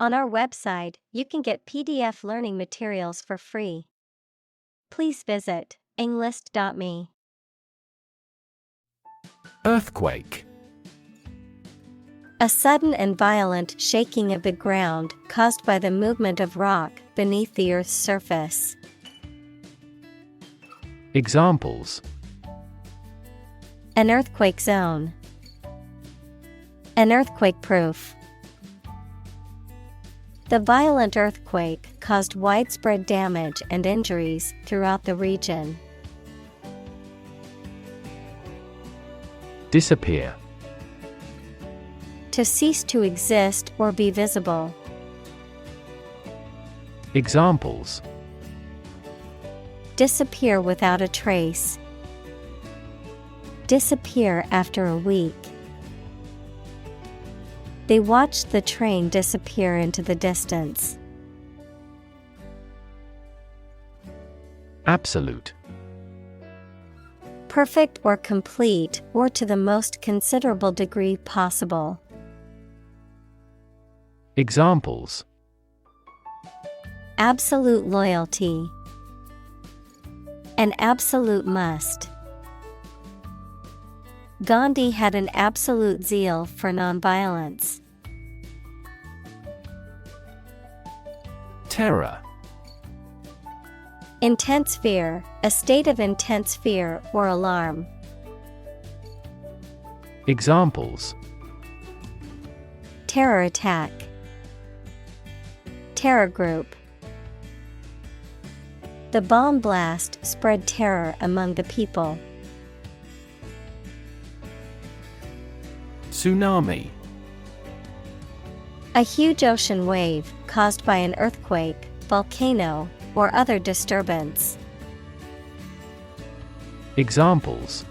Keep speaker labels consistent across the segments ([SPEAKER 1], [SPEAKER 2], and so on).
[SPEAKER 1] On our website, you can get PDF learning materials for free. Please visit englist.me.
[SPEAKER 2] Earthquake.
[SPEAKER 1] A sudden and violent shaking of the ground caused by the movement of rock beneath the Earth's surface.
[SPEAKER 2] Examples:
[SPEAKER 1] An earthquake zone. An earthquake proof. The violent earthquake caused widespread damage and injuries throughout the region.
[SPEAKER 2] Disappear.
[SPEAKER 1] To cease to exist or be visible.
[SPEAKER 2] Examples:
[SPEAKER 1] Disappear without a trace. Disappear after a week. They watched the train disappear into the distance.
[SPEAKER 2] Absolute.
[SPEAKER 1] Perfect or complete, or to the most considerable degree possible.
[SPEAKER 2] Examples:
[SPEAKER 1] Absolute loyalty. An absolute must. Gandhi had an absolute zeal for nonviolence.
[SPEAKER 2] Terror.
[SPEAKER 1] Intense fear, a state of intense fear or alarm.
[SPEAKER 2] Examples:
[SPEAKER 1] Terror attack. Terror group. The bomb blast spread terror among the people.
[SPEAKER 2] Tsunami.
[SPEAKER 1] A huge ocean wave caused by an earthquake, volcano, or other disturbance.
[SPEAKER 2] Examples: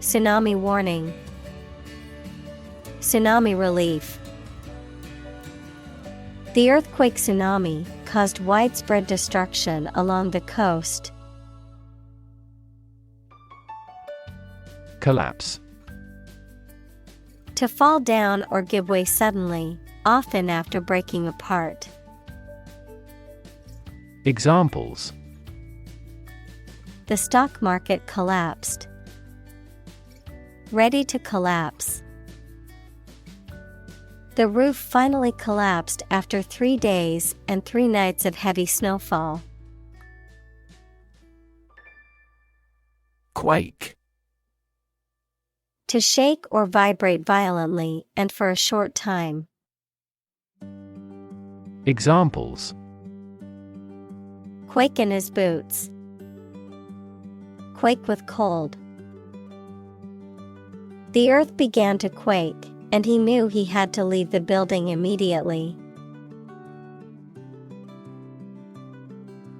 [SPEAKER 1] Tsunami warning. Tsunami relief. The earthquake tsunami caused widespread destruction along the coast.
[SPEAKER 2] Collapse.
[SPEAKER 1] To fall down or give way suddenly, often after breaking apart.
[SPEAKER 2] Examples:
[SPEAKER 1] The stock market collapsed. Ready to collapse. The roof finally collapsed after 3 days and 3 nights of heavy snowfall.
[SPEAKER 2] Quake.
[SPEAKER 1] To shake or vibrate violently and for a short time.
[SPEAKER 2] Examples:
[SPEAKER 1] Quake in his boots. Quake with cold. The earth began to quake, and he knew he had to leave the building immediately.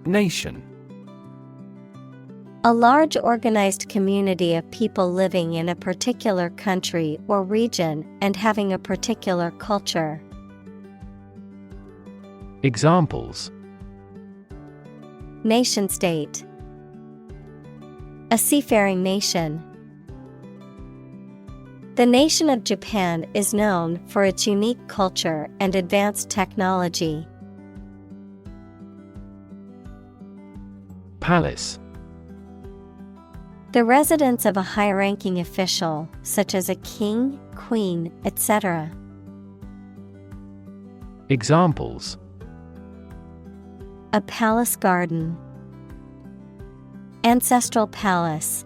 [SPEAKER 2] Nation.
[SPEAKER 1] A large organized community of people living in a particular country or region and having a particular culture.
[SPEAKER 2] Examples:
[SPEAKER 1] Nation state. A seafaring nation. The nation of Japan is known for its unique culture and advanced technology.
[SPEAKER 2] Palace.
[SPEAKER 1] The residence of a high-ranking official, such as a king, queen, etc.
[SPEAKER 2] Examples:
[SPEAKER 1] A palace garden. Ancestral palace.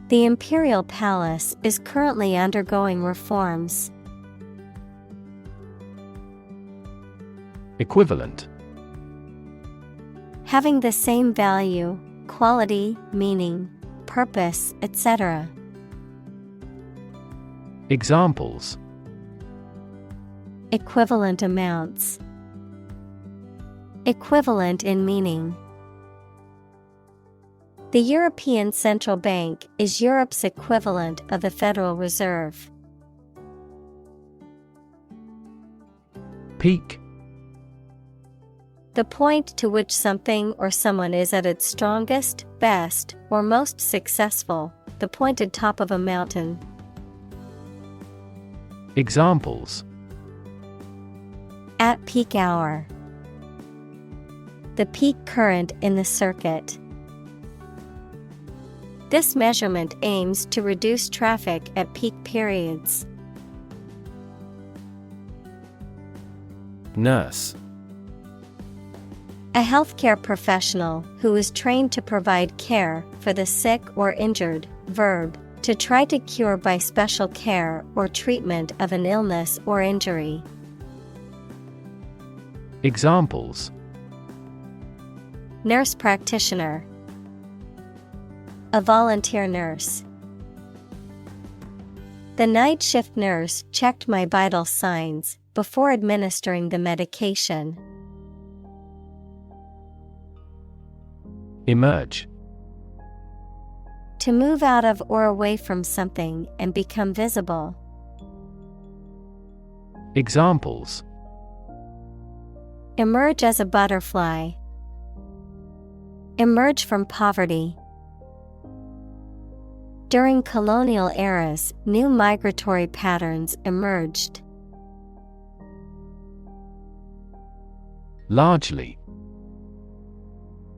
[SPEAKER 1] The imperial palace is currently undergoing reforms.
[SPEAKER 2] Equivalent.
[SPEAKER 1] Having the same value, quality, meaning, purpose, etc.
[SPEAKER 2] Examples:
[SPEAKER 1] Equivalent amounts. Equivalent in meaning. The European Central Bank is Europe's equivalent of the Federal Reserve.
[SPEAKER 2] Peak.
[SPEAKER 1] The point to which something or someone is at its strongest, best, or most successful, the pointed top of a mountain.
[SPEAKER 2] Examples:
[SPEAKER 1] at peak hour, the peak current in the circuit. This measurement aims to reduce traffic at peak periods.
[SPEAKER 2] Nurse.
[SPEAKER 1] A healthcare professional who is trained to provide care for the sick or injured. Verb, to try to cure by special care or treatment of an illness or injury.
[SPEAKER 2] Examples:
[SPEAKER 1] nurse practitioner, a volunteer nurse. The night shift nurse checked my vital signs before administering the medication.
[SPEAKER 2] Emerge.
[SPEAKER 1] To move out of or away from something and become visible.
[SPEAKER 2] Examples:
[SPEAKER 1] emerge as a butterfly, emerge from poverty. During colonial eras, new migratory patterns emerged.
[SPEAKER 2] Largely.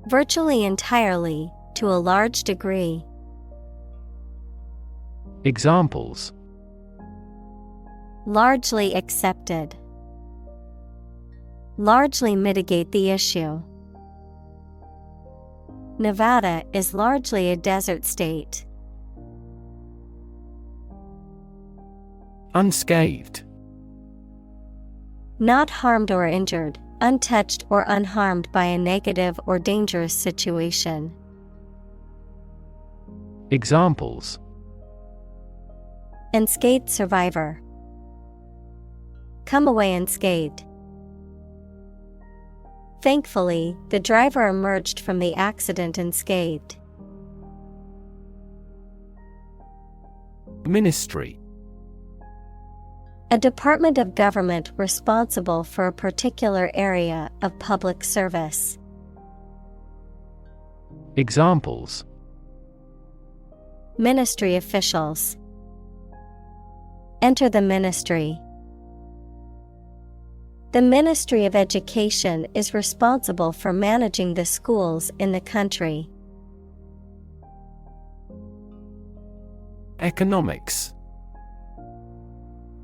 [SPEAKER 1] Virtually entirely, to a large degree.
[SPEAKER 2] Examples:
[SPEAKER 1] largely accepted, largely mitigate the issue. Nevada is largely a desert state.
[SPEAKER 2] Unscathed.
[SPEAKER 1] Not harmed or injured, untouched or unharmed by a negative or dangerous situation.
[SPEAKER 2] Examples:
[SPEAKER 1] unscathed survivor, come away unscathed. Thankfully, the driver emerged from the accident unscathed.
[SPEAKER 2] Ministry.
[SPEAKER 1] A department of government responsible for a particular area of public service.
[SPEAKER 2] Examples:
[SPEAKER 1] ministry officials. Enter the ministry. The Ministry of Education is responsible for managing the schools in the country.
[SPEAKER 2] Economics.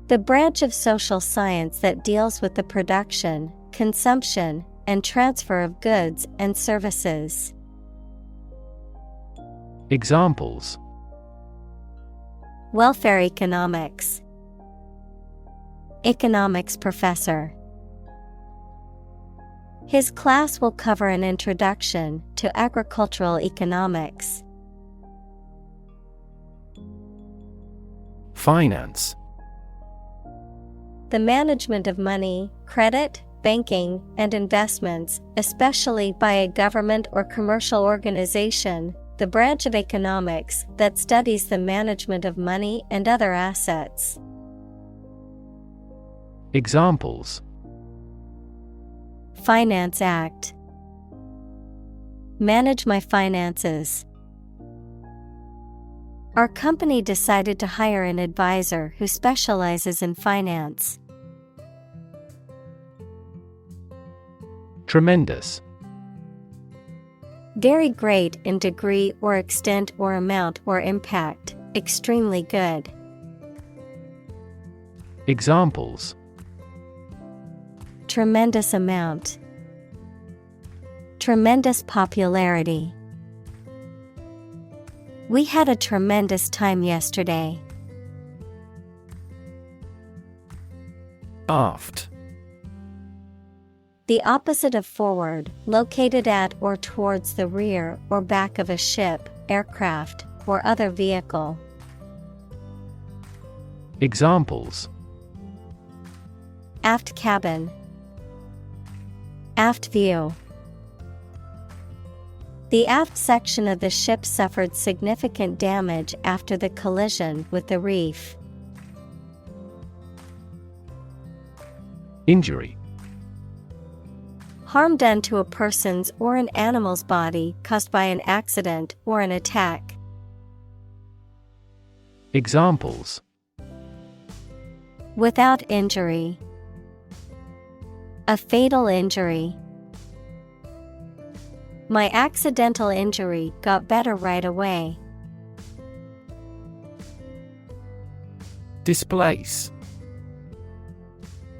[SPEAKER 1] The branch of social science that deals with the production, consumption, and transfer of goods and services.
[SPEAKER 2] Examples:
[SPEAKER 1] welfare economics, economics professor. His class will cover an introduction to agricultural economics.
[SPEAKER 2] Finance.
[SPEAKER 1] The management of money, credit, banking, and investments, especially by a government or commercial organization, the branch of economics that studies the management of money and other assets.
[SPEAKER 2] Examples:
[SPEAKER 1] Finance Act. Manage my finances. Our company decided to hire an advisor who specializes in finance.
[SPEAKER 2] Tremendous.
[SPEAKER 1] Very great in degree or extent or amount or impact, extremely good.
[SPEAKER 2] Examples:
[SPEAKER 1] tremendous amount, tremendous popularity. We had a tremendous time yesterday.
[SPEAKER 2] Aft.
[SPEAKER 1] The opposite of forward, located at or towards the rear or back of a ship, aircraft, or other vehicle.
[SPEAKER 2] Examples:
[SPEAKER 1] aft cabin, aft view. The aft section of the ship suffered significant damage after the collision with the reef.
[SPEAKER 2] Injury.
[SPEAKER 1] Harm done to a person's or an animal's body caused by an accident or an attack. Without injury. A fatal injury. My accidental injury got better right away.
[SPEAKER 2] Displace.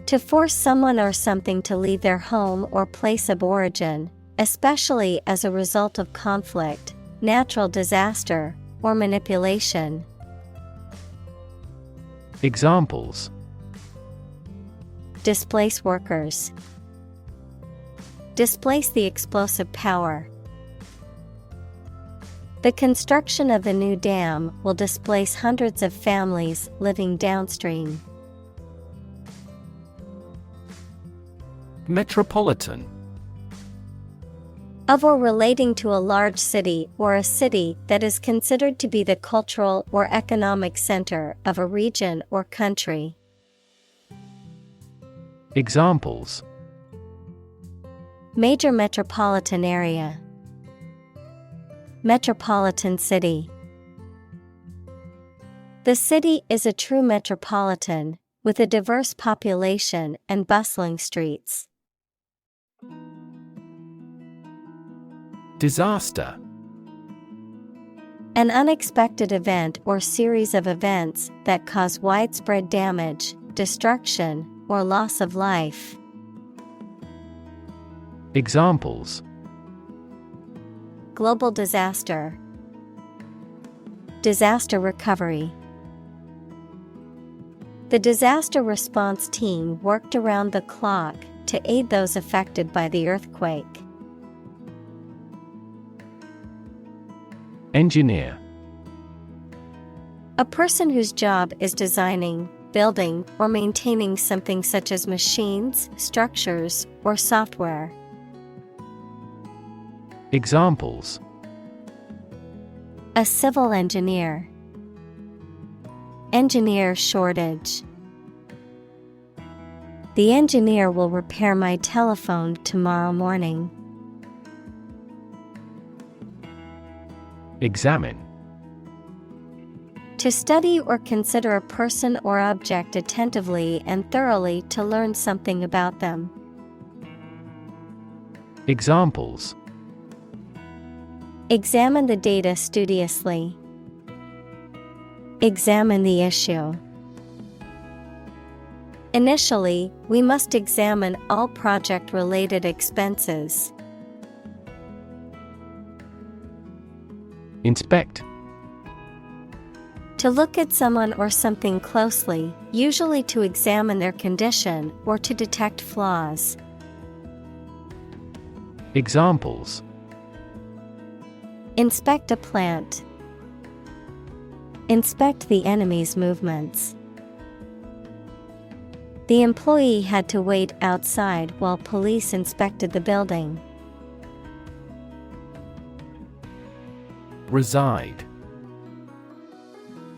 [SPEAKER 1] To force someone or something to leave their home or place of origin, especially as a result of conflict, natural disaster, or manipulation.
[SPEAKER 2] Examples:
[SPEAKER 1] Displace workers. Displace the explosive power. The construction of the new dam will displace hundreds of families living downstream.
[SPEAKER 2] Metropolitan.
[SPEAKER 1] Of or relating to a large city or a city that is considered to be the cultural or economic center of a region or country.
[SPEAKER 2] Examples:
[SPEAKER 1] Major metropolitan area. Metropolitan city. The city is a true metropolitan, with a diverse population and bustling streets.
[SPEAKER 2] Disaster.
[SPEAKER 1] An unexpected event or series of events that cause widespread damage, destruction, or loss of life.
[SPEAKER 2] Examples:
[SPEAKER 1] Global disaster. Disaster recovery. The disaster response team worked around the clock to aid those affected by the earthquake.
[SPEAKER 2] Engineer.
[SPEAKER 1] A person whose job is designing, building, or maintaining something such as machines, structures, or software.
[SPEAKER 2] Examples:
[SPEAKER 1] A civil engineer. Engineer shortage. The engineer will repair my telephone tomorrow morning.
[SPEAKER 2] Examine.
[SPEAKER 1] To study or consider a person or object attentively and thoroughly to learn something about them.
[SPEAKER 2] Examples:
[SPEAKER 1] Examine the data studiously. Examine the issue. Initially, we must examine all project-related expenses.
[SPEAKER 2] Inspect.
[SPEAKER 1] To look at someone or something closely, usually to examine their condition or to detect flaws.
[SPEAKER 2] Examples:
[SPEAKER 1] Inspect a plant. Inspect the enemy's movements. The employee had to wait outside while police inspected the building.
[SPEAKER 2] Reside.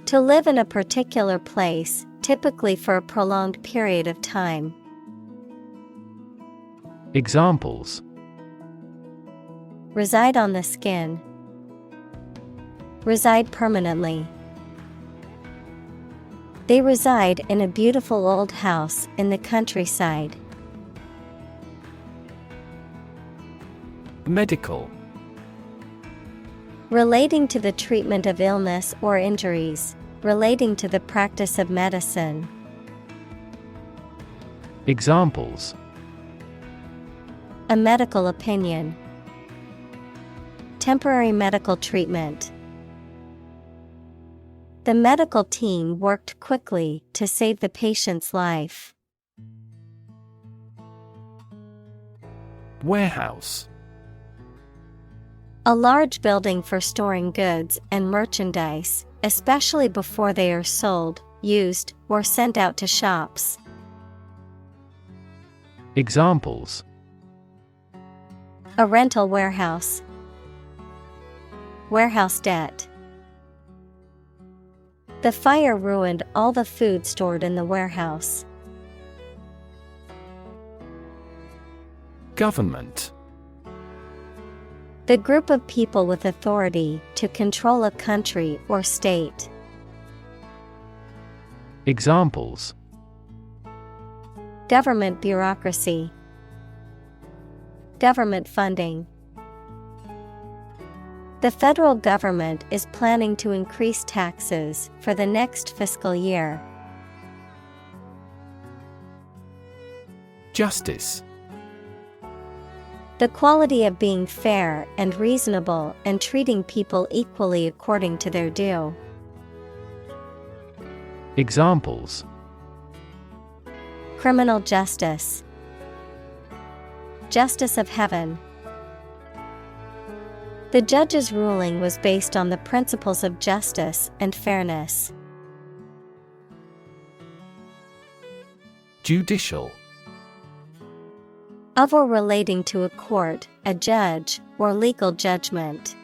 [SPEAKER 1] To live in a particular place, typically for a prolonged period of time.
[SPEAKER 2] Examples:
[SPEAKER 1] Reside on the skin. Reside permanently. They reside in a beautiful old house in the countryside.
[SPEAKER 2] Medical.
[SPEAKER 1] Relating to the treatment of illness or injuries, relating to the practice of medicine.
[SPEAKER 2] Examples:
[SPEAKER 1] A medical opinion. Temporary medical treatment. The medical team worked quickly to save the patient's life.
[SPEAKER 2] Warehouse.
[SPEAKER 1] A large building for storing goods and merchandise, especially before they are sold, used, or sent out to shops.
[SPEAKER 2] Examples:
[SPEAKER 1] A rental warehouse. Warehouse debt. The fire ruined all the food stored in the warehouse.
[SPEAKER 2] Government.
[SPEAKER 1] The group of people with authority to control a country or state.
[SPEAKER 2] Examples:
[SPEAKER 1] Government bureaucracy. Government funding. The federal government is planning to increase taxes for the next fiscal year.
[SPEAKER 2] Justice.
[SPEAKER 1] The quality of being fair and reasonable and treating people equally according to their due.
[SPEAKER 2] Examples:
[SPEAKER 1] Criminal justice. Justice of heaven. The judge's ruling was based on the principles of justice and fairness.
[SPEAKER 2] Judicial.
[SPEAKER 1] Of or relating to a court, a judge, or legal judgment.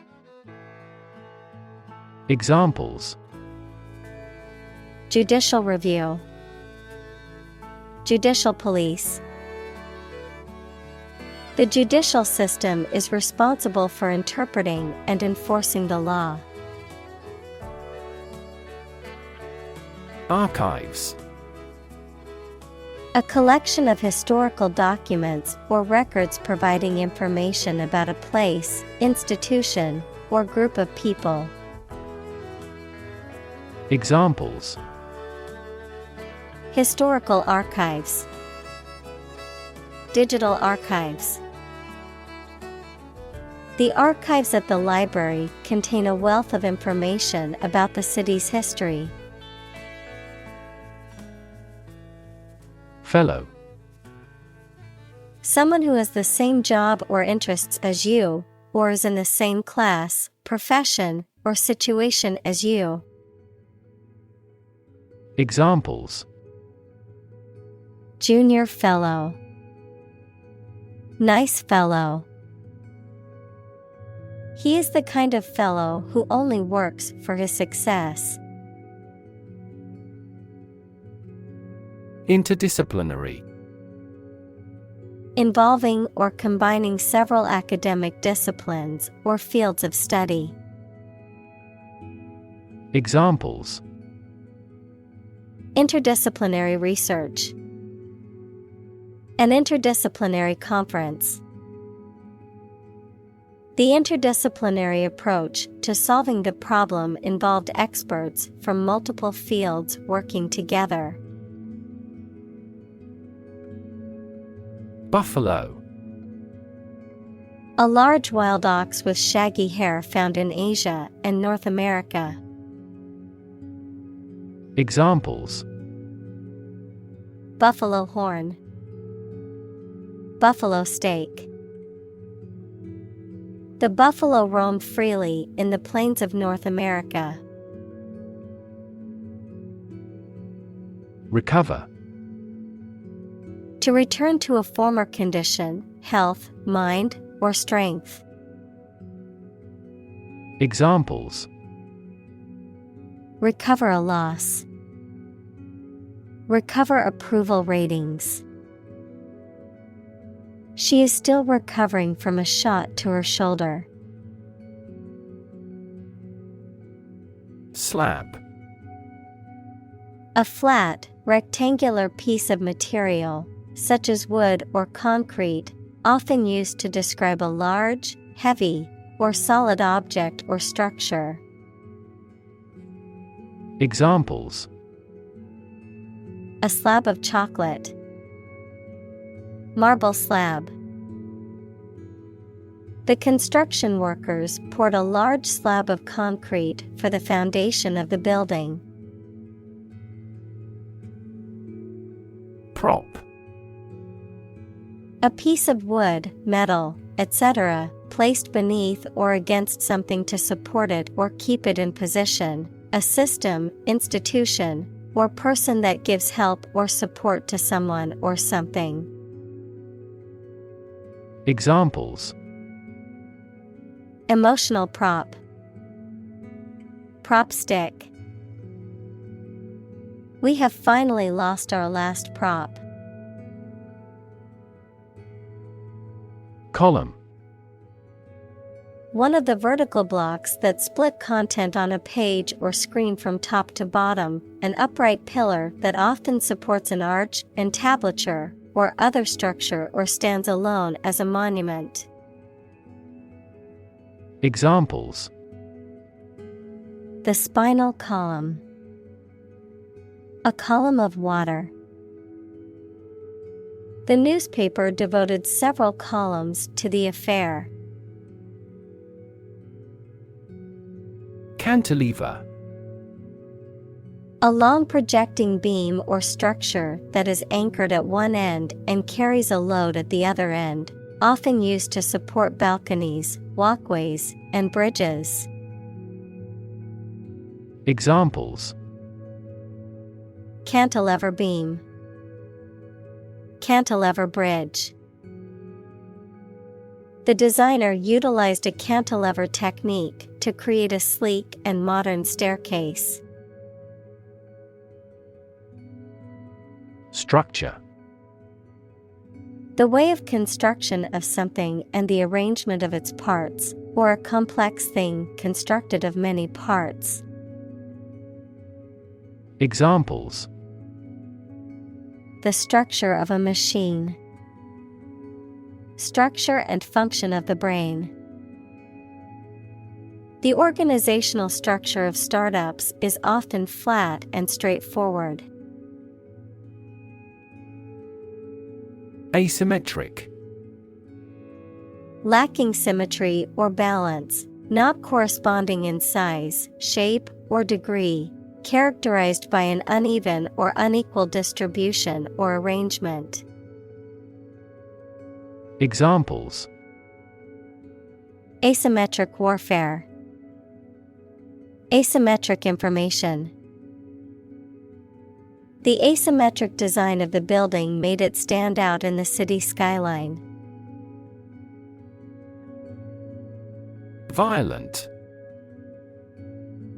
[SPEAKER 2] Examples:
[SPEAKER 1] Judicial review. Judicial police. The judicial system is responsible for interpreting and enforcing the law.
[SPEAKER 2] Archives.
[SPEAKER 1] A collection of historical documents or records providing information about a place, institution, or group of people.
[SPEAKER 2] Examples:
[SPEAKER 1] Historical archives. Digital archives. The archives at the library contain a wealth of information about the city's history.
[SPEAKER 2] Fellow.
[SPEAKER 1] Someone who has the same job or interests as you, or is in the same class, profession, or situation as you.
[SPEAKER 2] Examples:
[SPEAKER 1] Junior fellow. Nice fellow. He is the kind of fellow who only works for his success.
[SPEAKER 2] Interdisciplinary.
[SPEAKER 1] Involving or combining several academic disciplines or fields of study.
[SPEAKER 2] Examples:
[SPEAKER 1] Interdisciplinary research. An interdisciplinary conference. The interdisciplinary approach to solving the problem involved experts from multiple fields working together.
[SPEAKER 2] Buffalo.
[SPEAKER 1] A large wild ox with shaggy hair found in Asia and North America.
[SPEAKER 2] Examples:
[SPEAKER 1] Buffalo horn. Buffalo steak. The buffalo roamed freely in the plains of North America.
[SPEAKER 2] Recover.
[SPEAKER 1] To return to a former condition, health, mind, or strength.
[SPEAKER 2] Examples:
[SPEAKER 1] Recover a loss. Recover approval ratings. She is still recovering from a shot to her shoulder.
[SPEAKER 2] Slab.
[SPEAKER 1] A flat, rectangular piece of material, such as wood or concrete, often used to describe a large, heavy, or solid object or structure.
[SPEAKER 2] Examples:
[SPEAKER 1] A slab of chocolate. Marble slab. The construction workers poured a large slab of concrete for the foundation of the building.
[SPEAKER 2] Prop.
[SPEAKER 1] A piece of wood, metal, etc., placed beneath or against something to support it or keep it in position, a system, institution, or person that gives help or support to someone or something.
[SPEAKER 2] Examples:
[SPEAKER 1] Emotional prop. Prop stick. We have finally lost our last prop.
[SPEAKER 2] Column.
[SPEAKER 1] One of the vertical blocks that split content on a page or screen from top to bottom, an upright pillar that often supports an arch, entablature, or other structure or stands alone as a monument.
[SPEAKER 2] Examples:
[SPEAKER 1] The spinal column. A column of water. The newspaper devoted several columns to the affair.
[SPEAKER 2] Cantilever.
[SPEAKER 1] A long projecting beam or structure that is anchored at one end and carries a load at the other end, often used to support balconies, walkways, and bridges.
[SPEAKER 2] Examples:
[SPEAKER 1] Cantilever beam. Cantilever bridge. The designer utilized a cantilever technique to create a sleek and modern staircase.
[SPEAKER 2] Structure.
[SPEAKER 1] The way of construction of something and the arrangement of its parts, or a complex thing constructed of many parts.
[SPEAKER 2] Examples:
[SPEAKER 1] The structure of a machine. Structure and function of the brain. The organizational structure of startups is often flat and straightforward.
[SPEAKER 2] Asymmetric.
[SPEAKER 1] Lacking symmetry or balance, not corresponding in size, shape, or degree, characterized by an uneven or unequal distribution or arrangement.
[SPEAKER 2] Examples:
[SPEAKER 1] Asymmetric warfare. Asymmetric information. The asymmetric design of the building made it stand out in the city skyline.
[SPEAKER 2] Violent.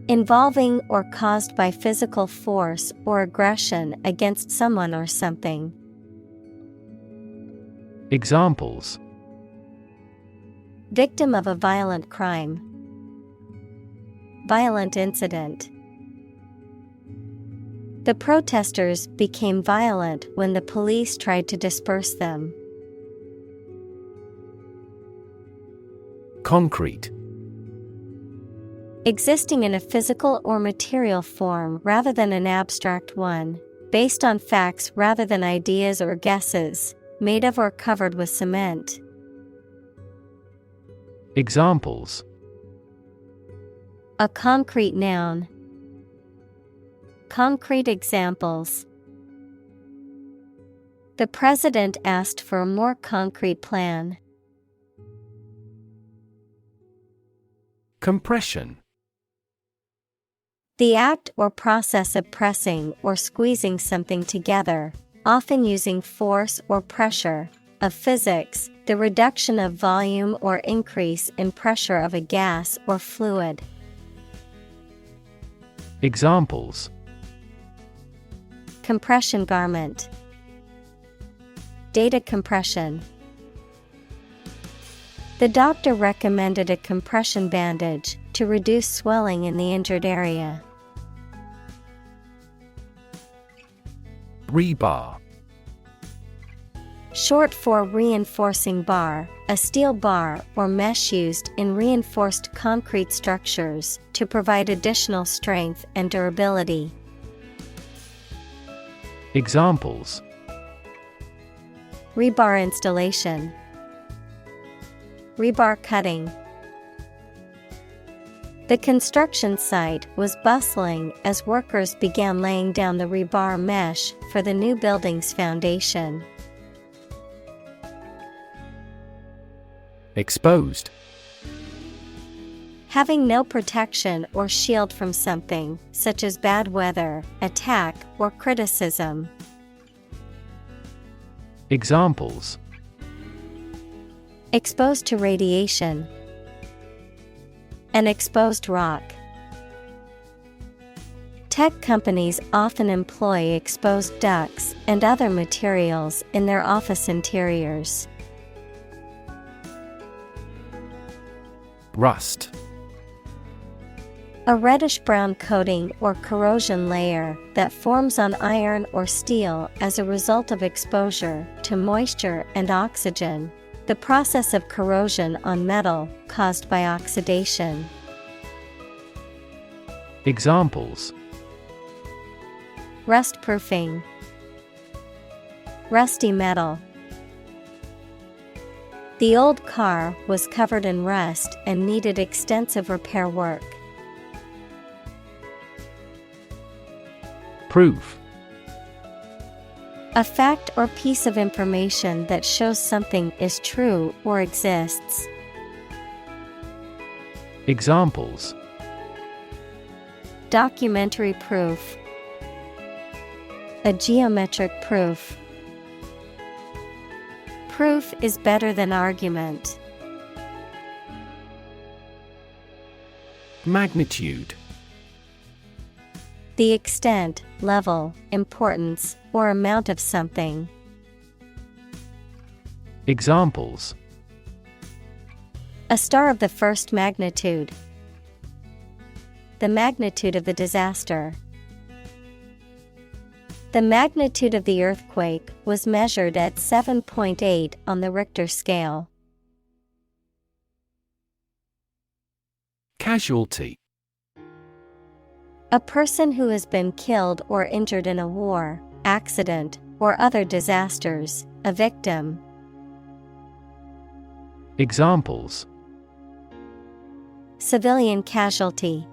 [SPEAKER 1] Involving or caused by physical force or aggression against someone or something.
[SPEAKER 2] Examples:
[SPEAKER 1] Victim of a violent crime. Violent incident. The protesters became violent when the police tried to disperse them.
[SPEAKER 2] Concrete.
[SPEAKER 1] Existing in a physical or material form rather than an abstract one, based on facts rather than ideas or guesses, made of or covered with cement.
[SPEAKER 2] Examples:
[SPEAKER 1] A concrete noun. Concrete examples. The president asked for a more concrete plan.
[SPEAKER 2] Compression.
[SPEAKER 1] The act or process of pressing or squeezing something together, often using force or pressure. Of physics, the reduction of volume or increase in pressure of a gas or fluid.
[SPEAKER 2] Examples:
[SPEAKER 1] Compression garment. Data compression. The doctor recommended a compression bandage to reduce swelling in the injured area.
[SPEAKER 2] Rebar.
[SPEAKER 1] Short for reinforcing bar, a steel bar or mesh used in reinforced concrete structures to provide additional strength and durability.
[SPEAKER 2] Examples:
[SPEAKER 1] Rebar installation. Rebar cutting. The construction site was bustling as workers began laying down the rebar mesh for the new building's foundation.
[SPEAKER 2] Exposed.
[SPEAKER 1] Having no protection or shield from something, such as bad weather, attack, or criticism.
[SPEAKER 2] Examples:
[SPEAKER 1] Exposed to radiation. An exposed rock. Tech companies often employ exposed ducts and other materials in their office interiors.
[SPEAKER 2] Rust.
[SPEAKER 1] A reddish-brown coating or corrosion layer that forms on iron or steel as a result of exposure to moisture and oxygen. The process of corrosion on metal caused by oxidation.
[SPEAKER 2] Examples:
[SPEAKER 1] Rust-proofing, rusty metal. The old car was covered in rust and needed extensive repair work.
[SPEAKER 2] Proof.
[SPEAKER 1] A fact or piece of information that shows something is true or exists.
[SPEAKER 2] Examples:
[SPEAKER 1] Documentary proof, a geometric proof. Proof is better than argument.
[SPEAKER 2] Magnitude.
[SPEAKER 1] The extent, level, importance, or amount of something.
[SPEAKER 2] Examples:
[SPEAKER 1] A star of the first magnitude. The magnitude of the disaster. The magnitude of the earthquake was measured at 7.8 on the Richter scale.
[SPEAKER 2] Casualty.
[SPEAKER 1] A person who has been killed or injured in a war, accident, or other disasters, a victim.
[SPEAKER 2] Examples:
[SPEAKER 1] Civilian casualty,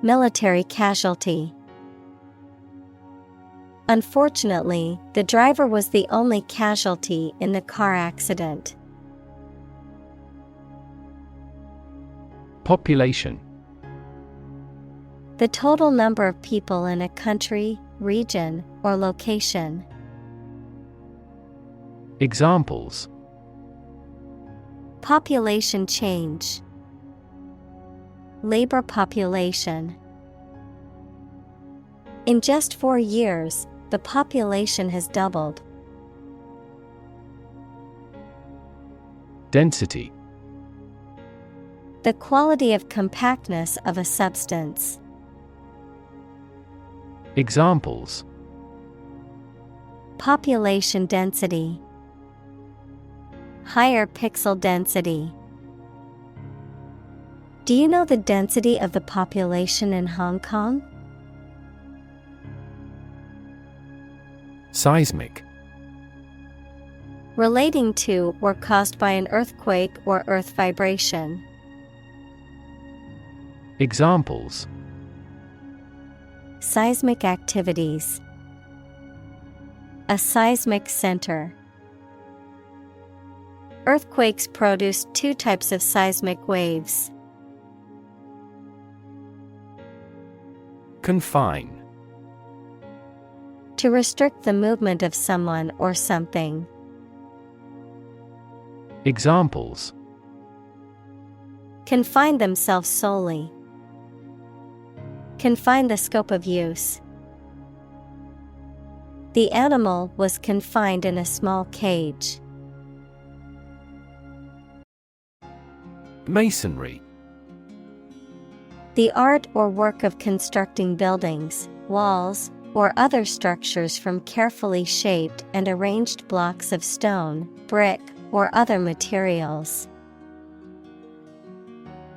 [SPEAKER 1] military casualty. Unfortunately, the driver was the only casualty in the car accident.
[SPEAKER 2] Population.
[SPEAKER 1] The total number of people in a country, region, or location.
[SPEAKER 2] Examples:
[SPEAKER 1] Population change, labor population. In just 4 years, the population has doubled.
[SPEAKER 2] Density.
[SPEAKER 1] The quality of compactness of a substance.
[SPEAKER 2] Examples:
[SPEAKER 1] Population density, higher pixel density. Do you know the density of the population in Hong Kong?
[SPEAKER 2] Seismic.
[SPEAKER 1] Relating to or caused by an earthquake or earth vibration.
[SPEAKER 2] Examples:
[SPEAKER 1] Seismic activities. A seismic center. Earthquakes produce 2 types of seismic waves.
[SPEAKER 2] Confine.
[SPEAKER 1] To restrict the movement of someone or something.
[SPEAKER 2] Examples:
[SPEAKER 1] Confine themselves solely. Confine the scope of use. The animal was confined in a small cage.
[SPEAKER 2] Masonry.
[SPEAKER 1] The art or work of constructing buildings, walls, or other structures from carefully shaped and arranged blocks of stone, brick, or other materials.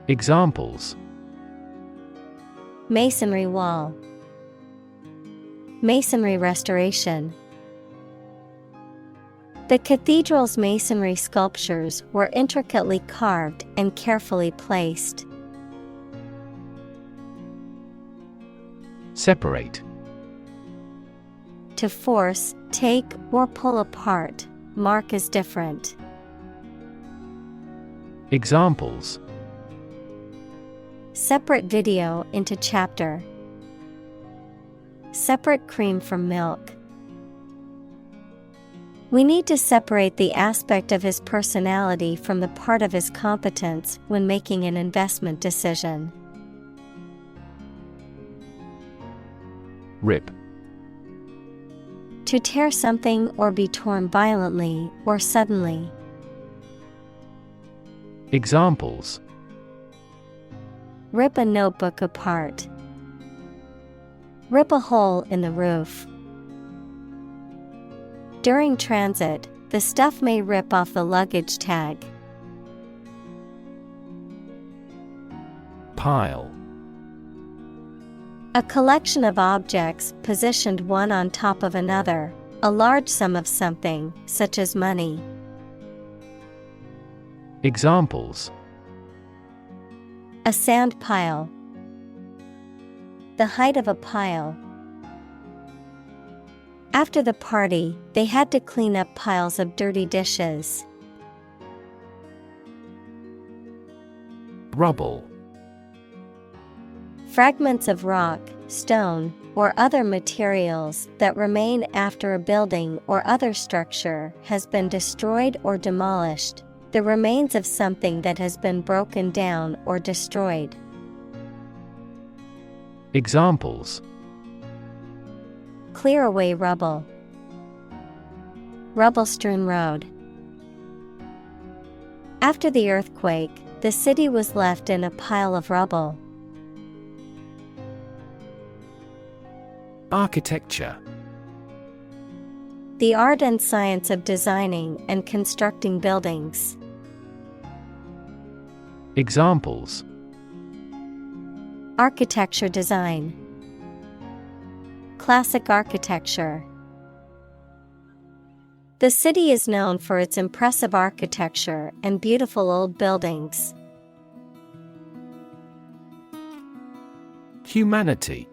[SPEAKER 2] Examples:
[SPEAKER 1] Masonry wall. Masonry restoration. The cathedral's masonry sculptures were intricately carved and carefully placed.
[SPEAKER 2] Separate.
[SPEAKER 1] To force, take, or pull apart, mark as different.
[SPEAKER 2] Examples:
[SPEAKER 1] Separate video into chapter. Separate cream from milk. We need to separate the aspect of his personality from the part of his competence when making an investment decision.
[SPEAKER 2] Rip.
[SPEAKER 1] To tear something or be torn violently or suddenly.
[SPEAKER 2] Examples:
[SPEAKER 1] Rip a notebook apart. Rip a hole in the roof. During transit, the stuff may rip off the luggage tag.
[SPEAKER 2] Pile.
[SPEAKER 1] A collection of objects positioned one on top of another, a large sum of something, such as money.
[SPEAKER 2] Examples:
[SPEAKER 1] A sand pile. The height of a pile. After the party, they had to clean up piles of dirty dishes.
[SPEAKER 2] Rubble.
[SPEAKER 1] Fragments of rock, stone, or other materials that remain after a building or other structure has been destroyed or demolished, the remains of something that has been broken down or destroyed.
[SPEAKER 2] Examples:
[SPEAKER 1] Clear away rubble. Rubble-strewn road. After the earthquake, the city was left in a pile of rubble.
[SPEAKER 2] Architecture.
[SPEAKER 1] The art and science of designing and constructing buildings.
[SPEAKER 2] Examples:
[SPEAKER 1] Architecture design. Classic architecture. The city is known for its impressive architecture and beautiful old buildings.
[SPEAKER 2] Humanity.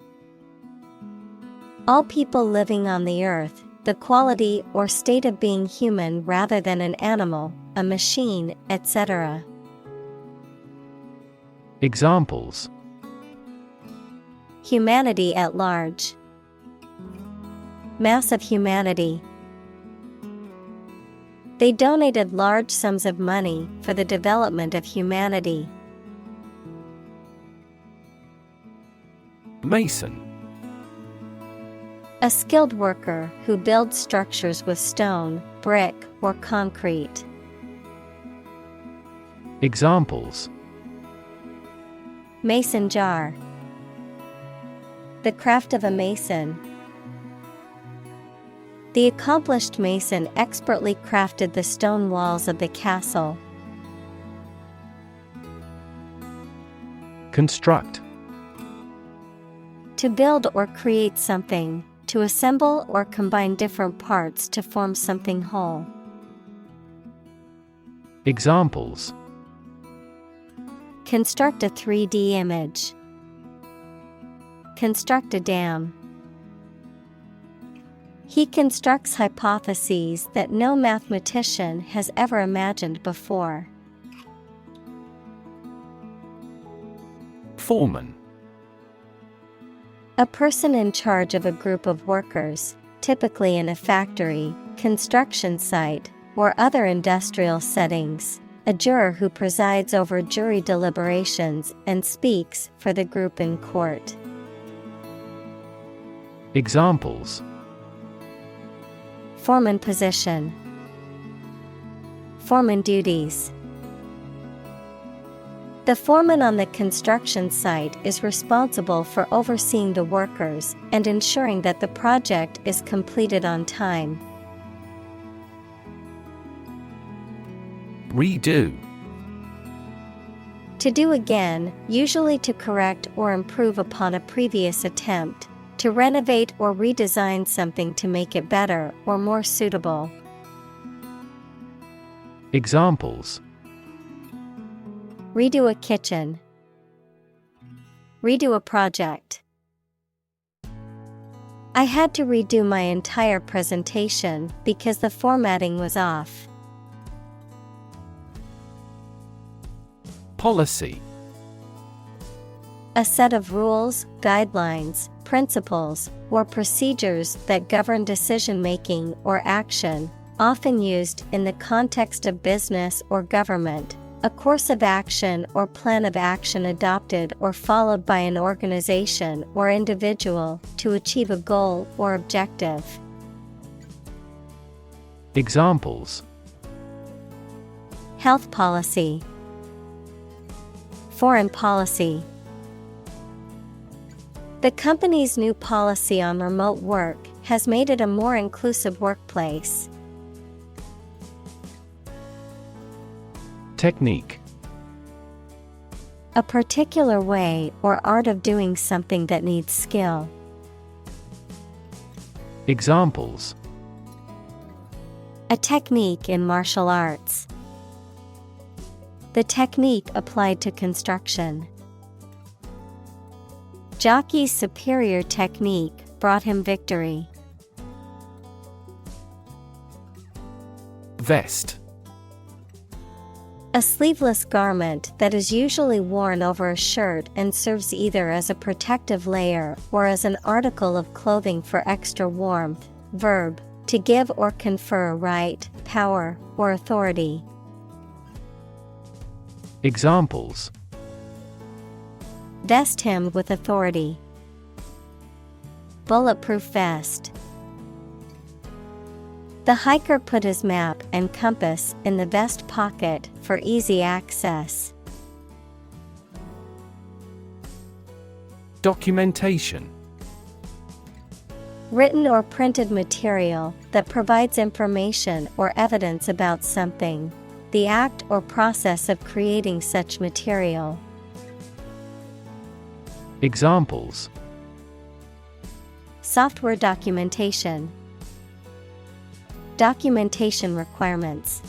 [SPEAKER 1] All people living on the earth, the quality or state of being human rather than an animal, a machine, etc.
[SPEAKER 2] Examples:
[SPEAKER 1] Humanity at large. Mass of humanity. They donated large sums of money for the development of humanity.
[SPEAKER 2] Mason.
[SPEAKER 1] A skilled worker who builds structures with stone, brick, or concrete.
[SPEAKER 2] Examples:
[SPEAKER 1] Mason jar. The craft of a mason. The accomplished mason expertly crafted the stone walls of the castle.
[SPEAKER 2] Construct.
[SPEAKER 1] To build or create something, to assemble or combine different parts to form something whole.
[SPEAKER 2] Examples:
[SPEAKER 1] Construct a 3D image. Construct a dam. He constructs hypotheses that no mathematician has ever imagined before.
[SPEAKER 2] Foreman.
[SPEAKER 1] A person in charge of a group of workers, typically in a factory, construction site, or other industrial settings. A juror who presides over jury deliberations and speaks for the group in court.
[SPEAKER 2] Examples:
[SPEAKER 1] Foreman position. Foreman duties. The foreman on the construction site is responsible for overseeing the workers and ensuring that the project is completed on time.
[SPEAKER 2] Redo.
[SPEAKER 1] To do again, usually to correct or improve upon a previous attempt, to renovate or redesign something to make it better or more suitable.
[SPEAKER 2] Examples:
[SPEAKER 1] Redo a kitchen. Redo a project. I had to redo my entire presentation because the formatting was off.
[SPEAKER 2] Policy.
[SPEAKER 1] A set of rules, guidelines, principles, or procedures that govern decision-making or action, often used in the context of business or government. A course of action or plan of action adopted or followed by an organization or individual to achieve a goal or objective.
[SPEAKER 2] Examples:
[SPEAKER 1] Health policy. Foreign policy. The company's new policy on remote work has made it a more inclusive workplace.
[SPEAKER 2] Technique.
[SPEAKER 1] A particular way or art of doing something that needs skill.
[SPEAKER 2] Examples.
[SPEAKER 1] A technique in martial arts. The technique applied to construction. Jockey's superior technique brought him victory.
[SPEAKER 2] Vest.
[SPEAKER 1] A sleeveless garment that is usually worn over a shirt and serves either as a protective layer or as an article of clothing for extra warmth. Verb, to give or confer right, power, or authority.
[SPEAKER 2] Examples.
[SPEAKER 1] Vest him with authority. Bulletproof vest. The hiker put his map and compass in the vest pocket for easy access.
[SPEAKER 2] Documentation.
[SPEAKER 1] Written or printed material that provides information or evidence about something. The act or process of creating such material.
[SPEAKER 2] Examples.
[SPEAKER 1] Software documentation. Documentation requirements.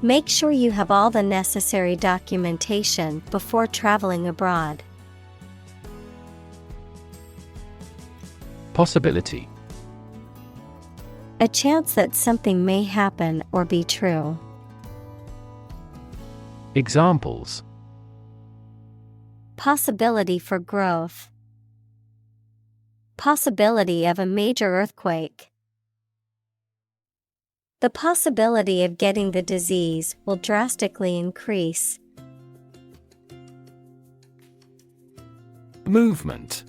[SPEAKER 1] Make sure you have all the necessary documentation before traveling abroad.
[SPEAKER 2] Possibility.
[SPEAKER 1] A chance that something may happen or be true.
[SPEAKER 2] Examples.
[SPEAKER 1] Possibility for growth. Possibility of a major earthquake. The possibility of getting the disease will drastically increase.
[SPEAKER 2] Movement.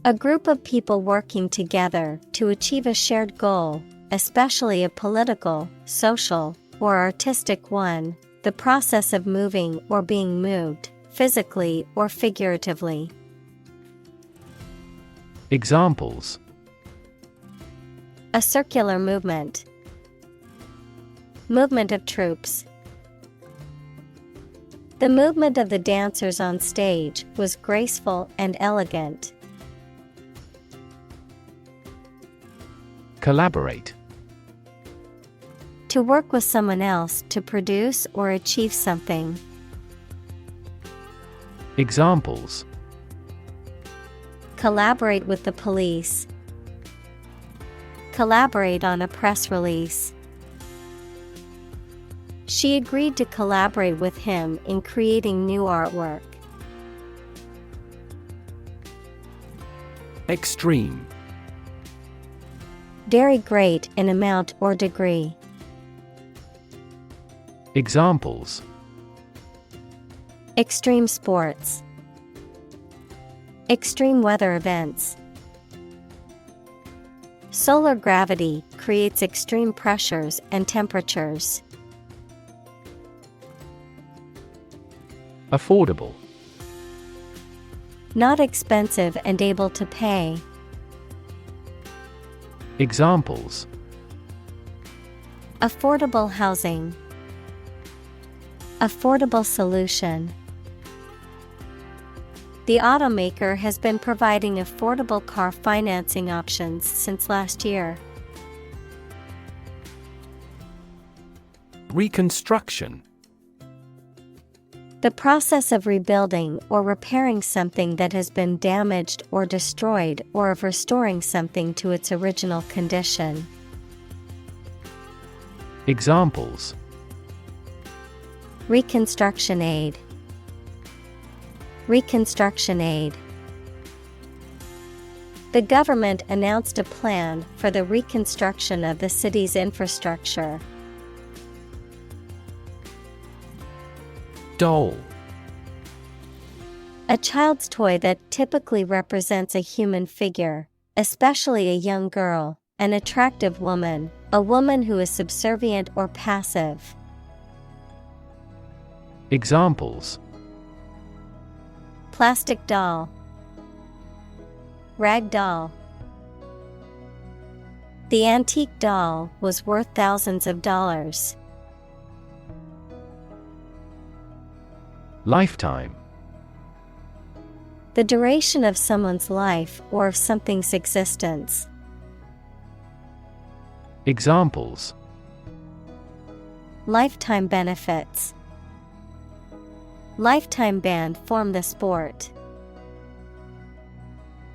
[SPEAKER 1] A group of people working together to achieve a shared goal, especially a political, social, or artistic one, the process of moving or being moved, physically or figuratively.
[SPEAKER 2] Examples.
[SPEAKER 1] A circular movement. Movement of troops. The movement of the dancers on stage was graceful and elegant.
[SPEAKER 2] Collaborate.
[SPEAKER 1] To work with someone else to produce or achieve something.
[SPEAKER 2] Examples.
[SPEAKER 1] Collaborate with the police. Collaborate on a press release. She agreed to collaborate with him in creating new artwork.
[SPEAKER 2] Extreme.
[SPEAKER 1] Very great in amount or degree.
[SPEAKER 2] Examples.
[SPEAKER 1] Extreme sports. Extreme weather events. Solar gravity creates extreme pressures and temperatures.
[SPEAKER 2] Affordable.
[SPEAKER 1] Not expensive and able to pay.
[SPEAKER 2] Examples.
[SPEAKER 1] Affordable housing. Affordable solution. The automaker has been providing affordable car financing options since last year.
[SPEAKER 2] Reconstruction.
[SPEAKER 1] The process of rebuilding or repairing something that has been damaged or destroyed, or of restoring something to its original condition.
[SPEAKER 2] Examples.
[SPEAKER 1] Reconstruction aid. Reconstruction aid. The government announced a plan for the reconstruction of the city's infrastructure.
[SPEAKER 2] Doll.
[SPEAKER 1] A child's toy that typically represents a human figure, especially a young girl, an attractive woman, a woman who is subservient or passive.
[SPEAKER 2] Examples:
[SPEAKER 1] plastic doll, rag doll. The antique doll was worth thousands of dollars.
[SPEAKER 2] Lifetime.
[SPEAKER 1] The duration of someone's life or of something's existence.
[SPEAKER 2] Examples:
[SPEAKER 1] lifetime benefits. Lifetime ban formed the sport.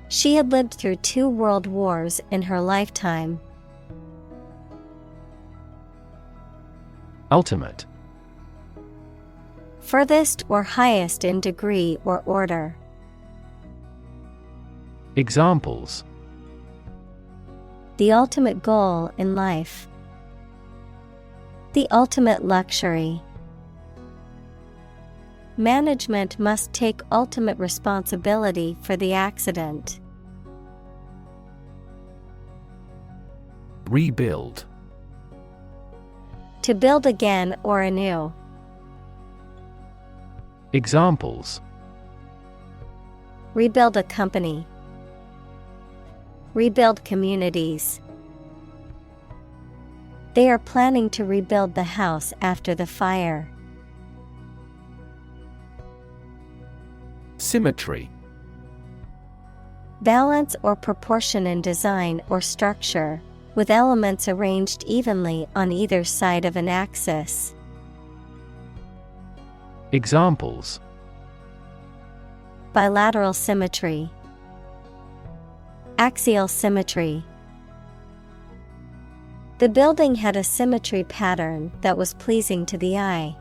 [SPEAKER 1] She had lived through 2 world wars in her lifetime.
[SPEAKER 2] Ultimate.
[SPEAKER 1] Furthest or highest in degree or order.
[SPEAKER 2] Examples:
[SPEAKER 1] the ultimate goal in life. The ultimate luxury. Management must take ultimate responsibility for the accident.
[SPEAKER 2] Rebuild.
[SPEAKER 1] To build again or anew.
[SPEAKER 2] Examples:
[SPEAKER 1] rebuild a company. Rebuild communities. They are planning to rebuild the house after the fire.
[SPEAKER 2] Symmetry.
[SPEAKER 1] Balance or proportion in design or structure, with elements arranged evenly on either side of an axis.
[SPEAKER 2] Examples:
[SPEAKER 1] bilateral symmetry. Axial symmetry. The building had a symmetry pattern that was pleasing to the eye.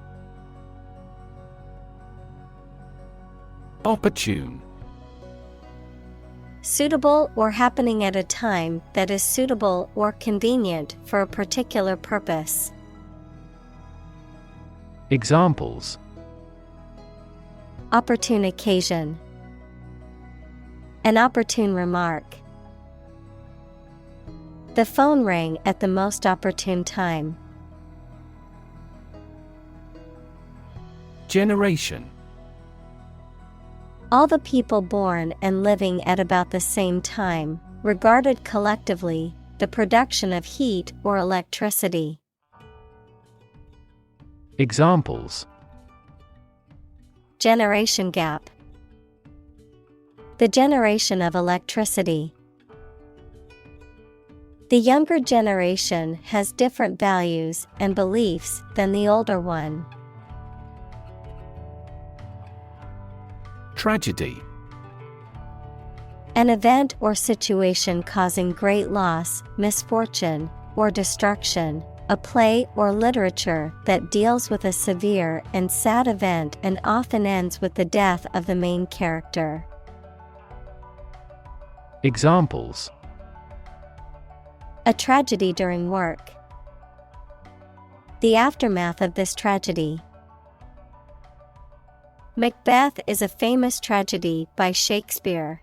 [SPEAKER 2] Opportune.
[SPEAKER 1] Suitable or happening at a time that is suitable or convenient for a particular purpose.
[SPEAKER 2] Examples:
[SPEAKER 1] opportune occasion. An opportune remark. The phone rang at the most opportune time.
[SPEAKER 2] Generation.
[SPEAKER 1] All the people born and living at about the same time, regarded collectively, the production of heat or electricity.
[SPEAKER 2] Examples:
[SPEAKER 1] generation gap. The generation of electricity. The younger generation has different values and beliefs than the older one.
[SPEAKER 2] Tragedy.
[SPEAKER 1] An event or situation causing great loss, misfortune, or destruction. A play or literature that deals with a severe and sad event and often ends with the death of the main character.
[SPEAKER 2] Examples:
[SPEAKER 1] a tragedy during work. The aftermath of this tragedy. Macbeth is a famous tragedy by Shakespeare.